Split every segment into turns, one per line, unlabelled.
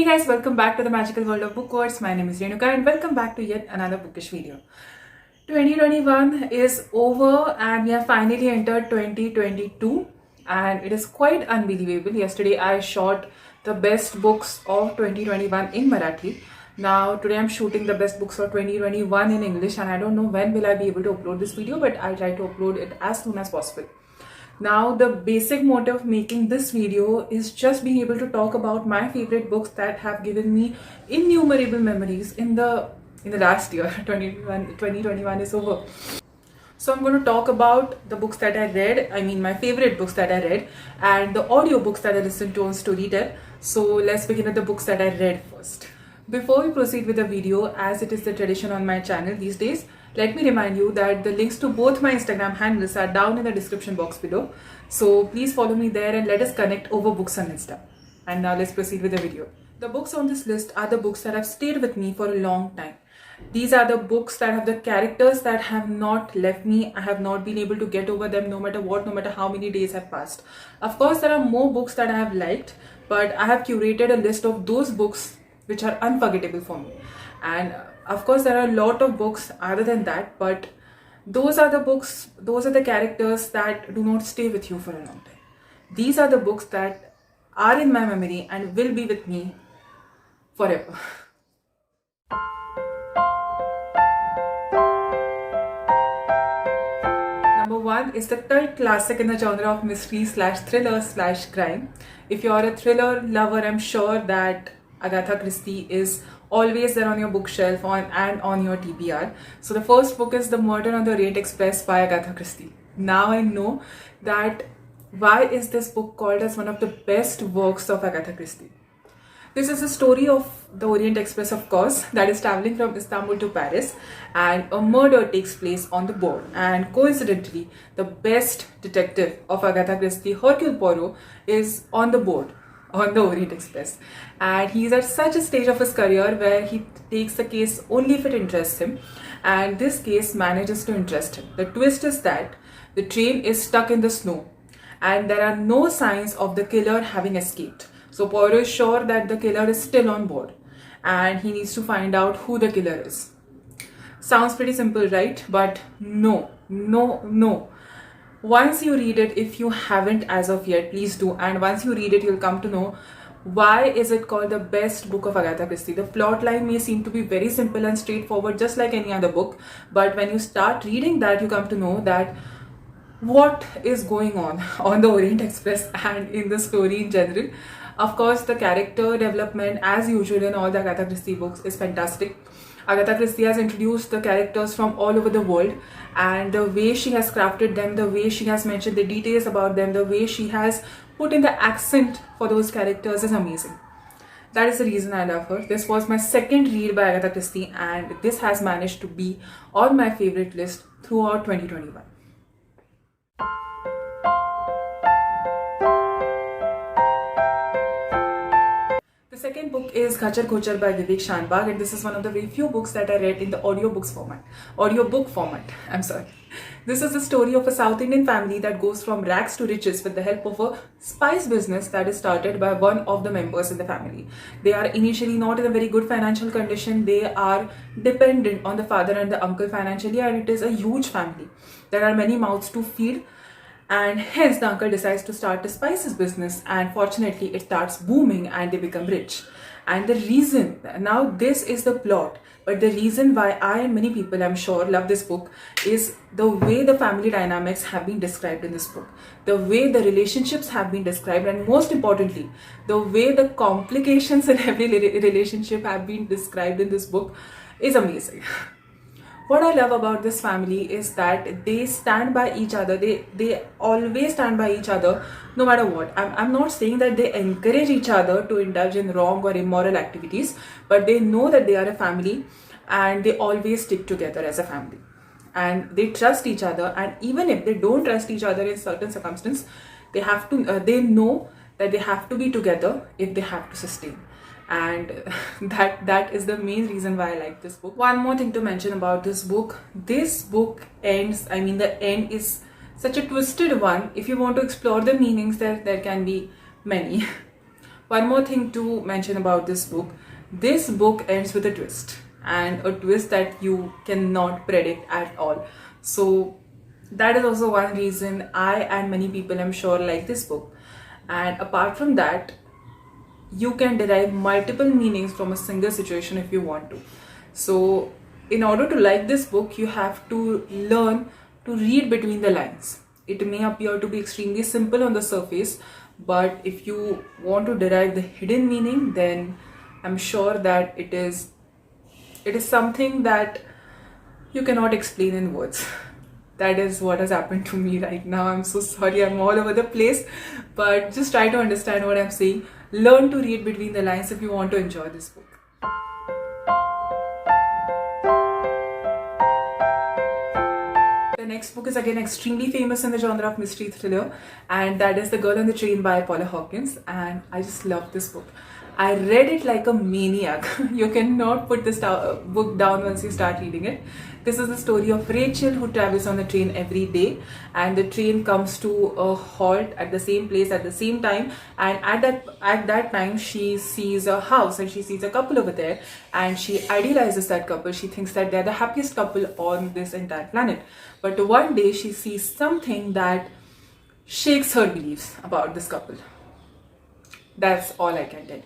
guys, welcome back to the magical world of Bookwarts. My name is Renuka and welcome back to yet another bookish video. 2021 is over and we have finally entered 2022 and it is quite unbelievable. Yesterday I shot the best books of 2021 in Marathi. Now today I'm shooting the best books of 2021 in English and I don't know when will I be able to upload this video, but I'll try to upload it as soon as possible. Now the basic motive of making this video is just being able to talk about my favorite books that have given me innumerable memories in the last year. 2021 is over. So I'm going to talk about the books that I read, my favorite books that I read, and the audiobooks that I listened to on Storytel. So let's begin with the books that I read first. Before we proceed with the video, as it is the tradition on my channel these days, let me remind you that the links to both my Instagram handles are down in the description box below. So please follow me there and let us connect over books on Insta. And now let's proceed with the video. The books on this list are the books that have stayed with me for a long time. These are the books that have the characters that have not left me. I have not been able to get over them no matter what, no matter how many days have passed. Of course, there are more books that I have liked, but I have curated a list of those books which are unforgettable for me. And of course, there are a lot of books other than that, but those are the books, those are the characters that do not stay with you for a long time. These are the books that are in my memory and will be with me forever. Number one is the cult classic in the genre of mystery/thriller/crime. If you are a thriller lover, I'm sure that Agatha Christie is always there on your bookshelf and on your TBR. So the first book is The Murder on the Orient Express by Agatha Christie. Now I know that why is this book called as one of the best works of Agatha Christie. This is a story of the Orient Express, of course, that is traveling from Istanbul to Paris, and a murder takes place on the board. And coincidentally, the best detective of Agatha Christie, Hercule Poirot, is on the board on the Orient Express, and he's at such a stage of his career where he takes the case only if it interests him, and this case manages to interest him. The twist is that the train is stuck in the snow and there are no signs of the killer having escaped. So Poirot is sure that the killer is still on board and he needs to find out who the killer is. Sounds pretty simple, right? But no. Once you read it, if you haven't as of yet, please do. And once you read it, you'll come to know why is it called the best book of Agatha Christie. The plot line may seem to be very simple and straightforward, just like any other book. But when you start reading that, you come to know that what is going on the Orient Express and in the story in general. Of course, the character development, as usual in all the Agatha Christie books, is fantastic. Agatha Christie has introduced the characters from all over the world, and the way she has crafted them, the way she has mentioned the details about them, the way she has put in the accent for those characters is amazing. That is the reason I love her. This was my second read by Agatha Christie and this has managed to be on my favorite list throughout 2021. The second book is Khachar Khochar by Vivek Shanbag, and this is one of the very few books that I read in the audiobook format. This is the story of a South Indian family that goes from rags to riches with the help of a spice business that is started by one of the members in the family. They are initially not in a very good financial condition. They are dependent on the father and the uncle financially, and it is a huge family. There are many mouths to feed. And hence the uncle decides to start a spices business, and fortunately it starts booming and they become rich. And the reason, now this is the plot, but the reason why I and many people, I'm sure, love this book is the way the family dynamics have been described in this book, the way the relationships have been described, and most importantly, the way the complications in every relationship have been described in this book is amazing. What I love about this family is that they stand by each other. They always stand by each other no matter what. I'm not saying that they encourage each other to indulge in wrong or immoral activities, but they know that they are a family and they always stick together as a family. And they trust each other, and even if they don't trust each other in certain circumstances, they know that they have to be together if they have to sustain. And that is the main reason why I like this book. One more thing to mention about this book ends, the end is such a twisted one. If you want to explore the meanings, there can be many. One more thing to mention about this book ends with a twist, and a twist that you cannot predict at all. So that is also one reason I and many people, I'm sure, like this book. And apart from that, you can derive multiple meanings from a single situation if you want to. So in order to like this book, you have to learn to read between the lines. It may appear to be extremely simple on the surface, but if you want to derive the hidden meaning, then I'm sure that it is something that you cannot explain in words. That is what has happened to me right now. I'm so sorry, I'm all over the place, but just try to understand what I'm saying. Learn to read between the lines if you want to enjoy this book. The next book is again extremely famous in the genre of mystery thriller, and that is The Girl on the Train by Paula Hawkins, and I just love this book. I read it like a maniac. You cannot put this book down once you start reading it. This is the story of Rachel, who travels on the train every day, and the train comes to a halt at the same place at the same time, and at that time she sees a house and she sees a couple over there, and she idealizes that couple. She thinks that they're the happiest couple on this entire planet. But one day she sees something that shakes her beliefs about this couple. That's all I can tell you.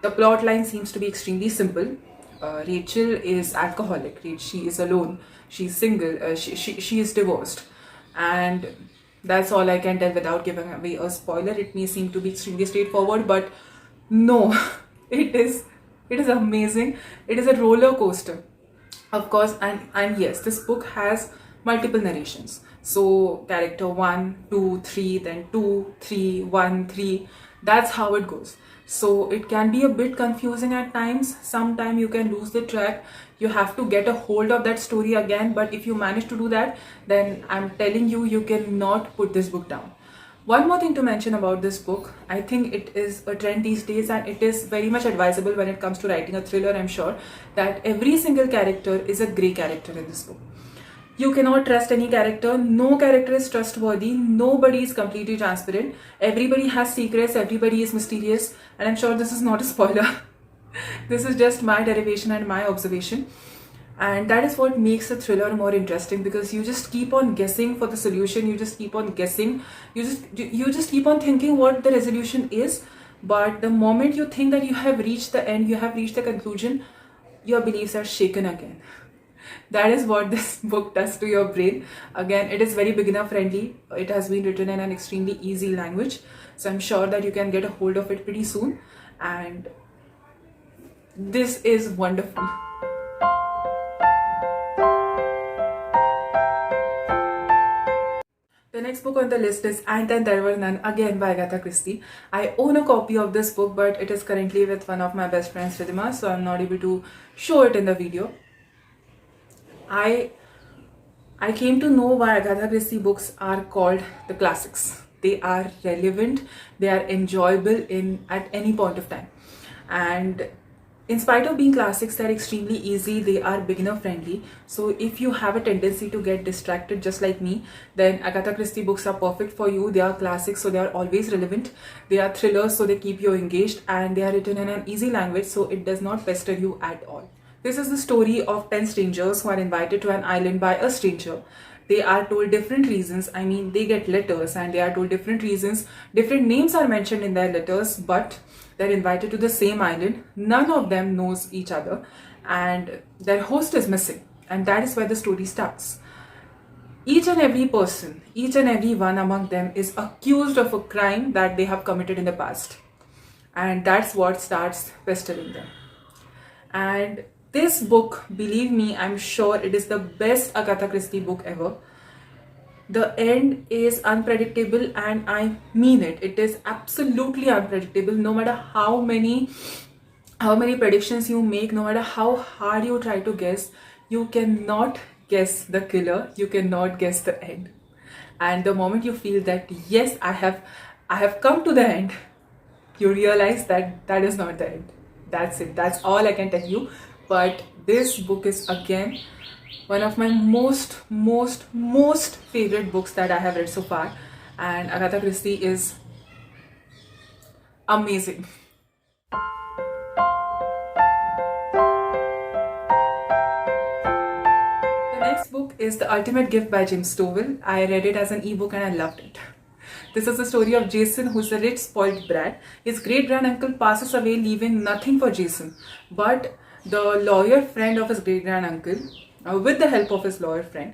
The plot line seems to be extremely simple. Rachel is alcoholic. She is alone. She's single. She is divorced, and that's all I can tell without giving away a spoiler. It may seem to be extremely straightforward, but no, it is amazing. It is a roller coaster, of course, and yes, this book has multiple narrations. So character 1, 2, 3, then 2, 3, 1, 3. That's how it goes. So it can be a bit confusing at times. Sometimes you can lose the track. You have to get a hold of that story again. But if you manage to do that, then I'm telling you, you cannot put this book down. One more thing to mention about this book, I think it is a trend these days, and it is very much advisable when it comes to writing a thriller. I'm sure that every single character is a grey character in this book. You cannot trust any character. No character is trustworthy. Nobody is completely transparent. Everybody has secrets. Everybody is mysterious. And I'm sure this is not a spoiler. This is just my derivation and my observation. And that is what makes a thriller more interesting, because you just keep on guessing for the solution. You just keep on guessing. You just keep on thinking what the resolution is. But the moment you think that you have reached the end, you have reached the conclusion, your beliefs are shaken again. That is what this book does to your brain. Again, it is very beginner friendly. It has been written in an extremely easy language. So I'm sure that you can get a hold of it pretty soon. And this is wonderful. The next book on the list is And Then There Were None, again by Agatha Christie. I own a copy of this book, but it is currently with one of my best friends, Ridhima, so I'm not able to show it in the video. I came to know why Agatha Christie books are called the classics. They are relevant, they are enjoyable at any point of time. And in spite of being classics, they're extremely easy, they are beginner friendly. So if you have a tendency to get distracted just like me, then Agatha Christie books are perfect for you. They are classics, so they are always relevant. They are thrillers, so they keep you engaged, and they are written in an easy language, so it does not pester you at all. This is the story of 10 strangers who are invited to an island by a stranger. They are told different reasons. I mean, they get letters and they are told different reasons. Different names are mentioned in their letters, but they're invited to the same island. None of them knows each other, and their host is missing. And that is where the story starts. Each and every person, each and every one among them is accused of a crime that they have committed in the past. And that's what starts pestering them. And this book, believe me, I'm sure it is the best Agatha Christie book ever. The end is unpredictable, and I mean it. It is absolutely unpredictable. No matter how many predictions you make, no matter how hard you try to guess, you cannot guess the killer. You cannot guess the end. And the moment you feel that, yes, I have come to the end, you realize that that is not the end. That's it. That's all I can tell you. But this book is again one of my most favorite books that I have read so far. And Agatha Christie is amazing. The next book is The Ultimate Gift by Jim Stovall. I read it as an ebook and I loved it. This is the story of Jason, who's a rich, spoiled brat. His great-granduncle passes away, leaving nothing for Jason. But the lawyer friend of his great-granduncle, with the help of his lawyer friend,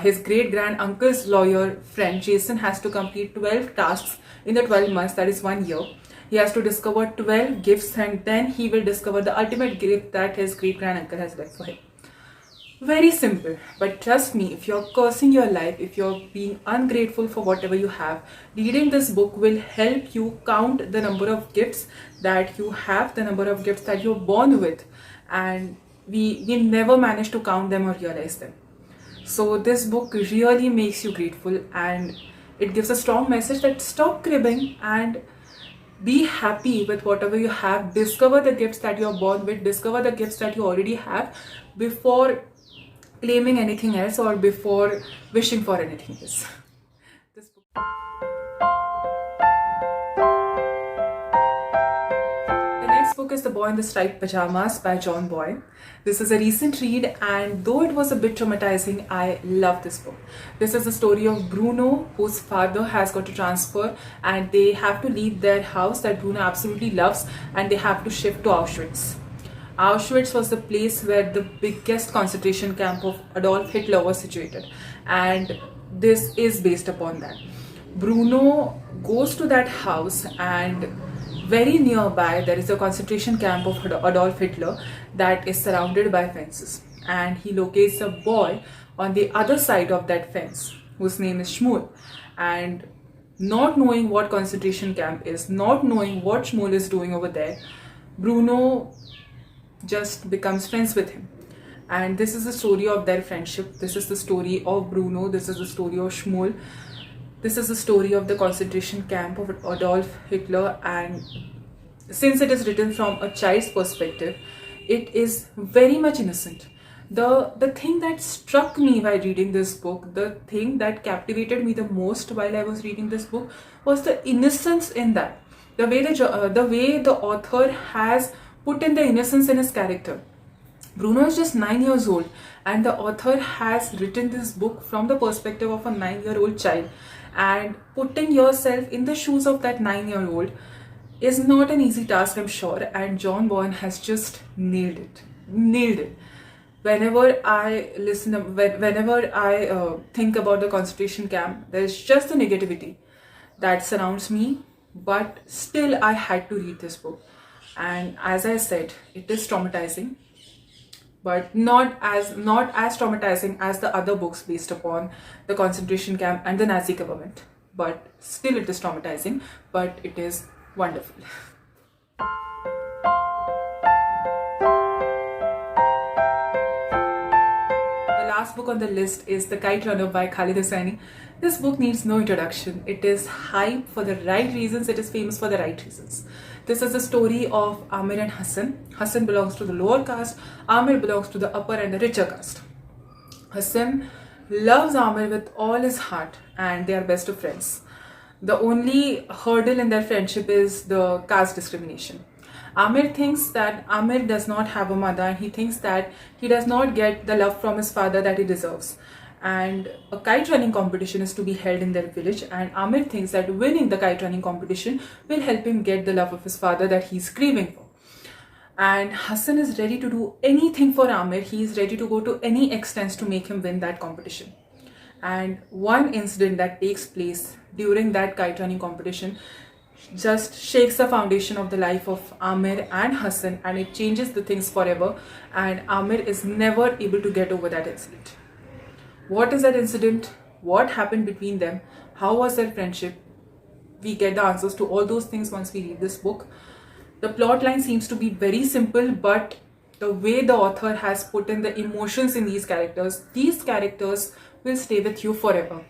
his great-granduncle's lawyer friend, Jason has to complete 12 tasks in the 12 months, that is 1 year. He has to discover 12 gifts and then he will discover the ultimate gift that his great-granduncle has left for him. Very simple, but trust me, if you're cursing your life, if you're being ungrateful for whatever you have, reading this book will help you count the number of gifts that you have, the number of gifts that you're born with, and we never manage to count them or realize them. So this book really makes you grateful, and it gives a strong message that stop cribbing and be happy with whatever you have. Discover the gifts that you're born with, discover the gifts that you already have before claiming anything else or before wishing for anything else. This book. The next book is The Boy in the Striped Pajamas by John Boyne. This is a recent read, and though it was a bit traumatizing, I love this book. This is the story of Bruno, whose father has got to transfer and they have to leave their house that Bruno absolutely loves, and they have to shift to Auschwitz. Auschwitz was the place where the biggest concentration camp of Adolf Hitler was situated, and this is based upon that. Bruno goes to that house, and very nearby there is a concentration camp of Adolf Hitler that is surrounded by fences, and he locates a boy on the other side of that fence whose name is Shmuel. And not knowing what concentration camp is, not knowing what Shmuel is doing over there, Bruno just becomes friends with him. And this is the story of their friendship. This is the story of Bruno. This is the story of Shmuel. This is the story of the concentration camp of Adolf Hitler. And since it is written from a child's perspective, it is very much innocent. The thing that struck me while reading this book, the thing that captivated me the most while I was reading this book, was the innocence in that. The way the author has put in the innocence in his character. Bruno is just 9 years old, and the author has written this book from the perspective of a 9-year-old child. And putting yourself in the shoes of that 9-year-old is not an easy task, I'm sure. And John Boyne has just nailed it. Nailed it. Whenever I think about the concentration camp, there's just the negativity that surrounds me. But still, I had to read this book. And as I said, it is traumatizing, but not as traumatizing as the other books based upon the concentration camp and the Nazi government. But still it is traumatizing, but it is wonderful. The last book on the list is The Kite Runner by Khalid Hosseini. This book needs no introduction. It is hype for the right reasons. It is famous for the right reasons. This is the story of Amir and Hassan. Hassan belongs to the lower caste. Amir belongs to the upper and the richer caste. Hassan loves Amir with all his heart, and they are best of friends. The only hurdle in their friendship is the caste discrimination. Amir thinks that Amir does not have a mother, and he thinks that he does not get the love from his father that he deserves. And a kite running competition is to be held in their village, and Amir thinks that winning the kite running competition will help him get the love of his father that he's craving for. And Hassan is ready to do anything for Amir. He is ready to go to any extents to make him win that competition. And one incident that takes place during that kite running competition just shakes the foundation of the life of Amir and Hassan, and it changes the things forever, and Amir is never able to get over that incident. What is that incident? What happened between them? How was their friendship? We get the answers to all those things once we read this book. The plot line seems to be very simple, but the way the author has put in the emotions in these characters will stay with you forever.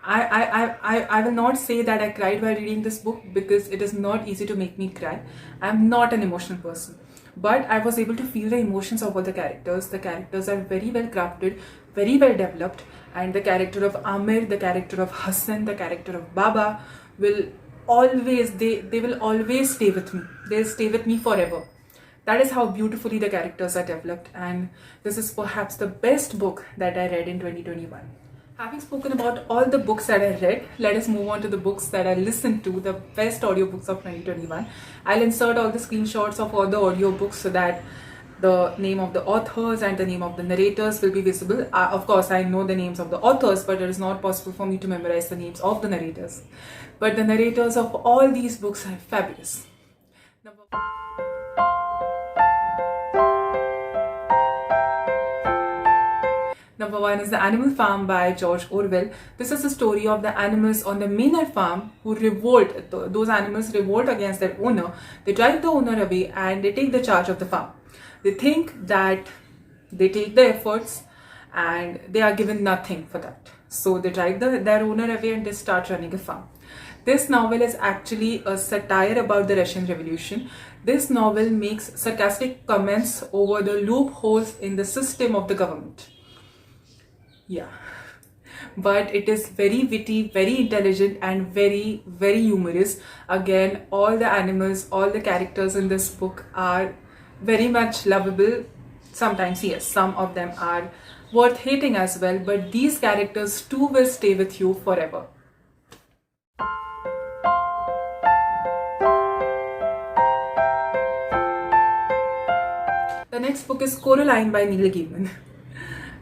I will not say that I cried while reading this book, because it is not easy to make me cry. I'm not an emotional person. But I was able to feel the emotions of all the characters. The characters are very well crafted, very well developed, and the character of Amir, the character of Hassan, the character of Baba will always, they will always stay with me. They'll stay with me forever. That is how beautifully the characters are developed, and this is perhaps the best book that I read in 2021. Having spoken about all the books that I read, let us move on to the books that I listened to, the best audiobooks of 2021. I'll insert all the screenshots of all the audiobooks so that the name of the authors and the name of the narrators will be visible. Of course, I know the names of the authors, but it is not possible for me to memorize the names of the narrators. But the narrators of all these books are fabulous. Number one is The Animal Farm by George Orwell. This is the story of the animals on the Maynard farm who revolt. Those animals revolt against their owner. They drive the owner away and they take the charge of the farm. They think that they take the efforts and they are given nothing for that. So they drive their owner away and they start running a farm. This novel is actually a satire about the Russian Revolution. This novel makes sarcastic comments over the loopholes in the system of the government. Yeah, but it is very witty, very intelligent, and very, very humorous. Again, all the animals, all the characters in this book are very much lovable. Sometimes, yes, some of them are worth hating as well, but these characters too will stay with you forever. The next book is Coraline by Neil Gaiman.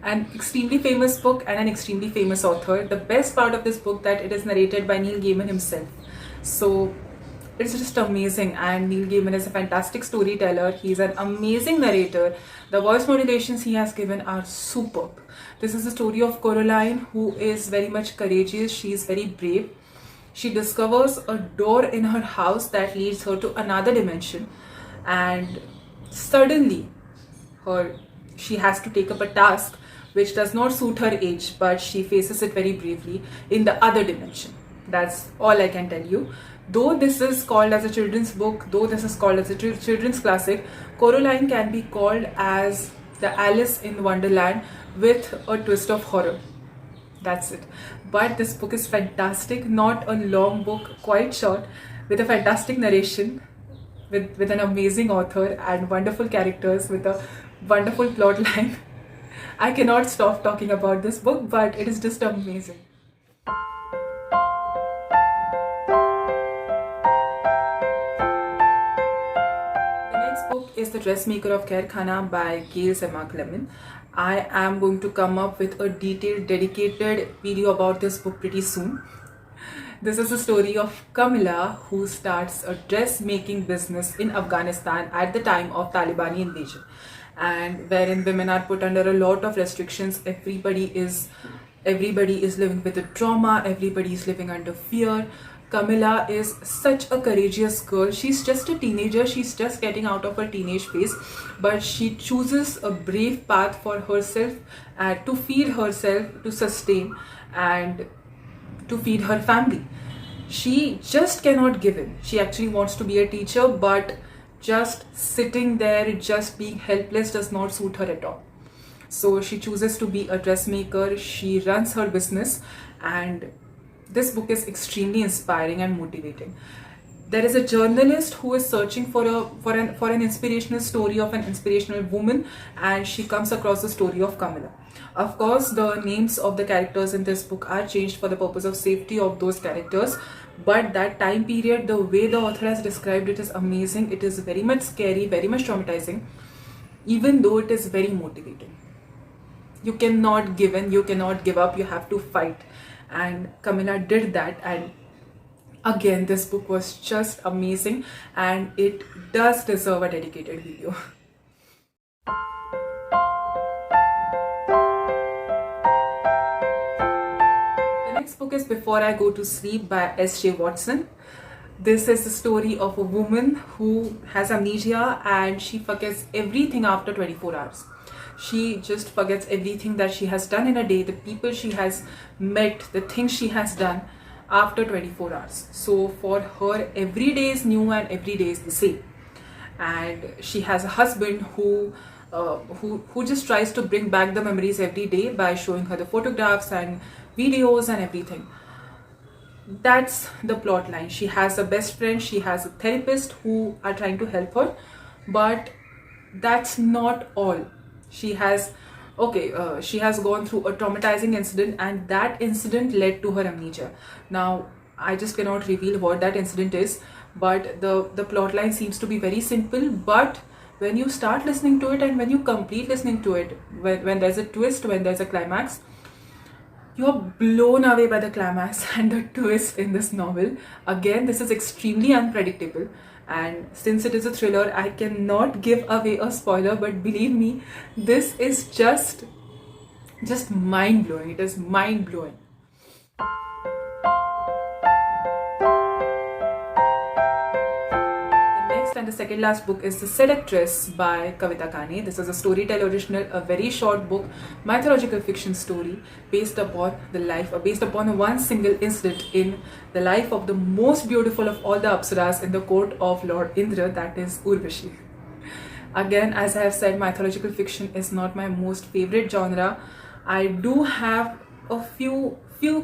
An extremely famous book and an extremely famous author. The best part of this book that it is narrated by Neil Gaiman himself. So it's just amazing, and Neil Gaiman is a fantastic storyteller. He's an amazing narrator. The voice modulations he has given are superb. This is the story of Coraline, who is very much courageous. She is very brave. She discovers a door in her house that leads her to another dimension, and suddenly she has to take up a task which does not suit her age, but she faces it very bravely in the other dimension. That's all I can tell you. Though this is called as a children's book, though this is called as a children's classic, Coraline can be called as the Alice in Wonderland with a twist of horror. That's it. But this book is fantastic, not a long book, quite short, with a fantastic narration, with an amazing author and wonderful characters, with a wonderful plot line. I cannot stop talking about this book, but it is just amazing. The next book is The Dressmaker of Khairkhana by Gail Emma Clement. I am going to come up with a detailed, dedicated video about this book pretty soon. This is the story of Kamila, who starts a dressmaking business in Afghanistan at the time of Taliban invasion, and wherein women are put under a lot of restrictions. Everybody is living with a trauma. Everybody is living under fear. Kamila is such a courageous girl. She's just a teenager. She's just getting out of her teenage phase, but she chooses a brave path for herself, to feed herself, to sustain, and to feed her family. She just cannot give in. She actually wants to be a teacher, but just sitting there, just being helpless does not suit her at all. So she chooses to be a dressmaker. She runs her business, and this book is extremely inspiring and motivating. There is a journalist who is searching for an inspirational story of an inspirational woman, and she comes across the story of Kamila. Of course, the names of the characters in this book are changed for the purpose of safety of those characters, but that time period, the way the author has described it is amazing. It is very much scary, very much traumatizing, even though it is very motivating. You cannot give in, you cannot give up, you have to fight. And Kamila did that, and again, this book was just amazing, and it does deserve a dedicated video. The next book is Before I Go to Sleep by S.J. Watson. This is the story of a woman who has amnesia, and she forgets everything after 24 hours. She just forgets everything that she has done in a day, the people she has met, the things she has done after 24 hours. So for her, every day is new and every day is the same. And she has a husband who just tries to bring back the memories every day by showing her the photographs and videos and everything. That's the plot line. She has a best friend, she has a therapist who are trying to help her, but that's not all. She has she has gone through a traumatizing incident, and that incident led to her amnesia. Now I just cannot reveal what that incident is, but the plot line seems to be very simple, but when you start listening to it and when you complete listening to it, when there's a twist, when there's a climax, you're blown away by the climax and the twist in this novel. Again, this is extremely unpredictable, and since it is a thriller, I cannot give away a spoiler, but believe me, this is just mind-blowing. It is mind-blowing. And the second last book is The Seductress by Kavita Kane. This is a Storytel original, a very short book, mythological fiction story based upon one single incident in the life of the most beautiful of all the Apsaras in the court of Lord Indra, that is Urvashi. Again, as I have said, mythological fiction is not my most favorite genre. I do have a few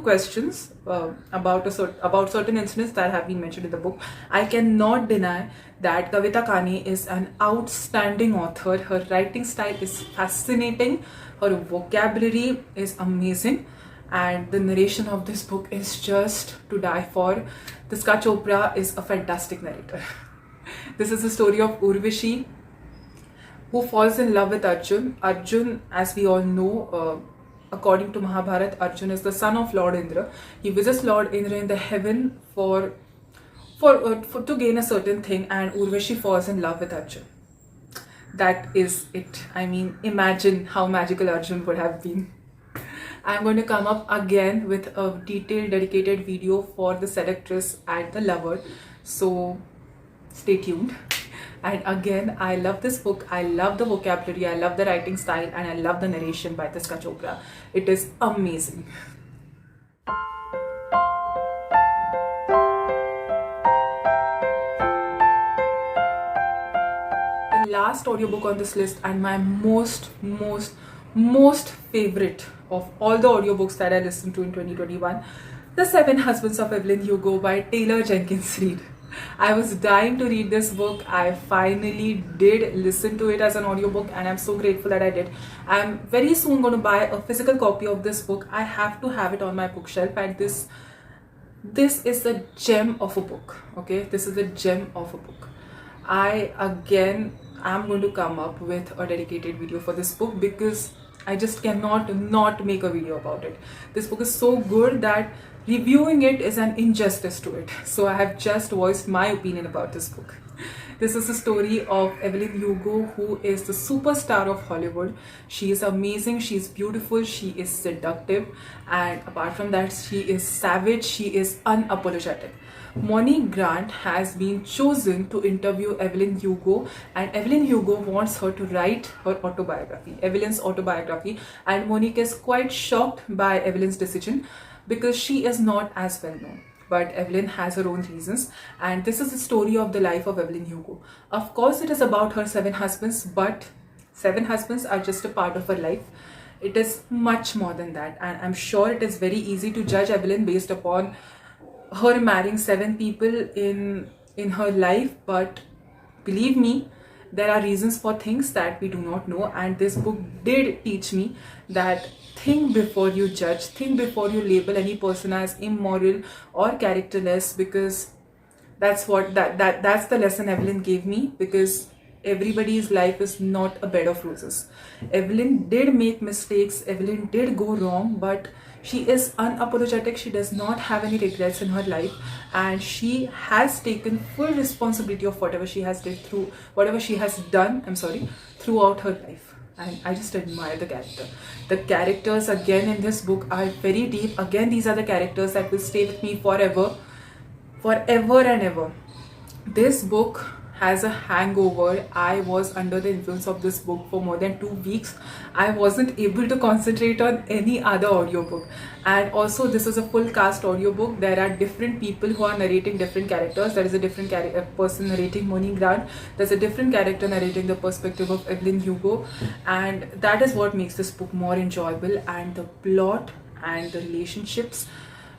questions about certain incidents that have been mentioned in the book. I cannot deny that Kavita Kane is an outstanding author. Her writing style is fascinating, her vocabulary is amazing, and the narration of this book is just to die for. Tiska Chopra is a fantastic narrator. This is the story of Urvashi, who falls in love with Arjun. Arjun, as we all know, according to Mahabharata, Arjun is the son of Lord Indra. He visits Lord Indra in the heaven to gain a certain thing, and Urvashi falls in love with Arjun. That is it. I mean, imagine how magical Arjun would have been. I'm going to come up again with a detailed, dedicated video for The Seductress and The Lover. So stay tuned. And again, I love this book. I love the vocabulary, I love the writing style, and I love the narration by Tiska Chopra. It is amazing. The last audiobook on this list, and my most favorite of all the audiobooks that I listened to in 2021, The Seven Husbands of Evelyn Hugo by Taylor Jenkins Reid. I was dying to read this book. I finally did listen to it as an audiobook, and I'm so grateful that I did. I'm very soon going to buy a physical copy of this book. I have to have it on my bookshelf, and this is a gem of a book. Okay, this is a gem of a book. I'm going to come up with a dedicated video for this book because I just cannot not make a video about it. This book is so good that reviewing it is an injustice to it. So I have just voiced my opinion about this book. This is the story of Evelyn Hugo, who is the superstar of Hollywood. She is amazing, she is beautiful, she is seductive, and apart from that, she is savage, she is unapologetic. Moni Grant has been chosen to interview Evelyn Hugo, and Evelyn Hugo wants her to write her autobiography, Evelyn's autobiography, and Monique is quite shocked by Evelyn's decision because she is not as well known. But Evelyn has her own reasons, and this is the story of the life of Evelyn Hugo. Of course, it is about her 7 husbands, but 7 husbands are just a part of her life. It is much more than that, and I'm sure it is very easy to judge Evelyn based upon her marrying 7 people in her life, but believe me, there are reasons for things that we do not know, and this book did teach me that think before you judge, think before you label any person as immoral or characterless, because that's the lesson Evelyn gave me, because everybody's life is not a bed of roses. Evelyn did make mistakes, Evelyn did go wrong, but she is unapologetic. She does not have any regrets in her life, and she has taken full responsibility of whatever she has done throughout her life. And I just admire the character. The characters again in this book are very deep. Again, these are the characters that will stay with me forever and ever. This book has a hangover. I was under the influence of this book for more than 2 weeks. I wasn't able to concentrate on any other audiobook. And also, this is a full cast audiobook. There are different people who are narrating different characters. There is a different person narrating Moni Grant. There's a different character narrating the perspective of Evelyn Hugo. And that is what makes this book more enjoyable. And the plot and the relationships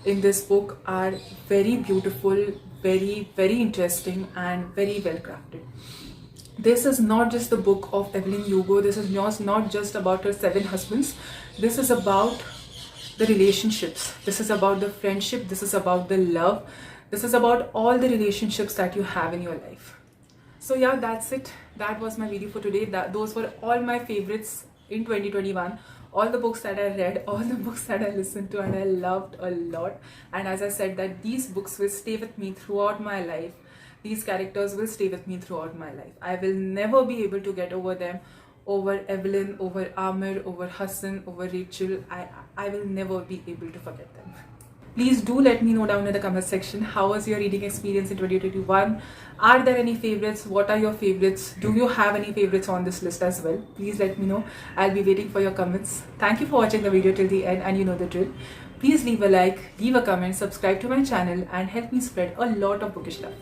in this book are very beautiful, very interesting, and very well crafted. This is not just the book of Evelyn Hugo. This is not just about her 7 husbands. This is about the relationships. This is about the friendship. This is about the love. This is about all the relationships that you have in your life. So yeah, that's it. That was my video for today. Those were all my favorites in 2021. All the books that I read, all the books that I listened to and I loved a lot. And as I said, that these books will stay with me throughout my life. These characters will stay with me throughout my life. I will never be able to get over them, over Evelyn, over Amir, over Hassan, over Rachel. I will never be able to forget them. Please do let me know down in the comment section, how was your reading experience in 2021? Are there any favorites? What are your favorites? Do you have any favorites on this list as well? Please let me know. I'll be waiting for your comments. Thank you for watching the video till the end, and you know the drill. Please leave a like, leave a comment, subscribe to my channel, and help me spread a lot of bookish love.